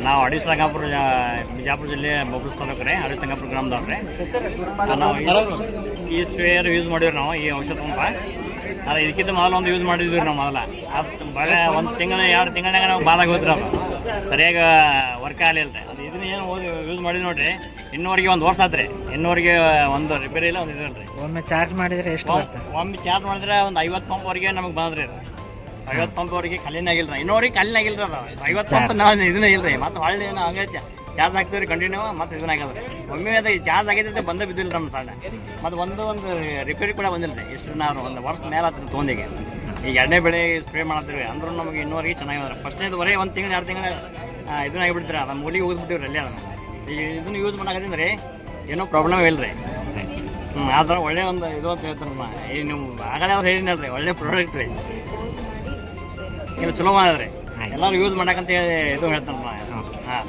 ನಾವು ಅಡಿ ಸಂಗಾಪುರ ಬಿಜಾಪುರ ಜಿಲ್ಲೆ ಬೊಬ್ಬಸ್ ತಾಲೂಕು ರೀ ಅಡಿ ಸಂಗಾಪುರ ಗ್ರಾಮದವ್ರಿ. ನಾವು ಈ ಸ್ಪ್ರೇಯರ್ ಯೂಸ್ ಮಾಡಿವ್ರಿ ನಾವು ಈ ಔಷಧ ಪಂಪ. ಅದು ಇದಕ್ಕಿಂತ ಮೊದಲು ಒಂದು ಯೂಸ್ ಮಾಡಿದ್ವಿ ನಾವು ಮೊದಲ. ಅದು ಭಾಳ ಒಂದು ತಿಂಗಳ 2 ತಿಂಗಳಾಗ ನಾವು ಬಾದಾಗ ಹೋದ್ರಿ ಅದು ಸರಿಯಾಗಿ ವರ್ಕ್ ಆಗಲಿಲ್ಲ ರೀ. ಅದು ಇದನ್ನ ಏನು ಯೂಸ್ ಮಾಡಿದ್ವಿ ನೋಡಿರಿ, ಇನ್ನೂವರೆಗೆ 1 ವರ್ಷ ಆತ್ರಿ. ಇನ್ನೂವರೆಗೆ ಒಂದು ರಿಪೇರಿ ಇಲ್ಲ, ಒಂದು ಇದಿಲ್ಲ ರೀ. ಒಮ್ಮೆ ಚಾರ್ಜ್ ಮಾಡಿದ್ರೆ ಎಷ್ಟು ಬರುತ್ತೆ? ಒಮ್ಮೆ ಚಾರ್ಜ್ ಮಾಡಿದ್ರೆ ಒಂದು 50 ಪಂಪ್ವರೆಗೆ ನಮಗೆ ಬಂದ್ರಿ. 50 ಪಂಪ್ವರೆಗೆ ಖಾಲಿನ ಆಗಿಲ್ಲ ರೀ. ಇನ್ನೂವರೆಗೆ ಖಾಲಿನ ಆಗಿಲ್ಲ ರೀ. ಅದು 50 ಪಂಪ್ ನಾವು ಇದನ್ನ ಇಲ್ಲ ರೀ. ಮತ್ತು ಹೊಳ್ಳಿ ನಾವು ಹಂಗೆ ಚಾರ್ಜ್ ಹಾಕ್ತೀವಿ ರೀ ಕಂಟಿನ್ಯೂ. ಮತ್ತು ಇದನ್ನ ಆಗಲ್ಲ ರೀ. ಒಮ್ಮೆ ಅದು ಚಾರ್ಜ್ ಆಗೈತೆ ಬಂದೇ ಬಿದ್ದಿಲ್ಲ ನಮ್ಮ ಸಣ್ಣ. ಮತ್ತು ಒಂದು ರಿಪೇರಿ ಕೂಡ ಬಂದಿಲ್ಲ ರೀ. ಎಷ್ಟು ನಾವು 1 ವರ್ಷ ಮೇಲೆ ಆಗ್ತದೆ ತೊಗೊಂಡಿಗೆ. ಈಗ 2ನೇ ಬೆಳೆ ಸ್ಪ್ರೇ ಮಾಡ್ತೀವಿ ಅಂದ್ರೂ ನಮಗೆ ಇನ್ನೂವರೆಗೆ ಚೆನ್ನಾಗಿದೆ. ಫಸ್ಟ್ನೇದು ಬರೀ 1 ತಿಂಗಳು 2 ತಿಂಗಳು ಇದನ್ನ ಆಗಿಬಿಡ್ತೀರಿ. ಅದನ್ನು ಮೂಲಿಗೆ ಹೋಗಿಬಿಟ್ಟಿವಿ ರೀ ಅಲ್ಲಿ. ಅದನ್ನು ಈಗ ಇದನ್ನು ಯೂಸ್ ಮಾಡೋದ್ರಿಂದ ರೀ ಏನೋ ಪ್ರಾಬ್ಲಮ್ ಇಲ್ಲ ರೀ. ಆ ಥರ ಒಳ್ಳೆ ಒಂದು ಇದು ಅಂತ ಹೇಳ್ತಾರಮ್ಮ. ಈ ನೀವು ಆಗಲೇ ಅವ್ರು ಹೇಳಿನಲ್ಲ ರೀ, ಒಳ್ಳೆ ಪ್ರಾಡಕ್ಟ್ ರೀ. ಇಲ್ಲ ಚಲೋ ಮಾಡಿದ್ರಿ, ಎಲ್ಲರೂ ಯೂಸ್ ಮಾಡಕ್ಕಂತ ಹೇಳಿ ಇದು ಹೇಳ್ತಾರಮ್ಮ. ಹಾಂ.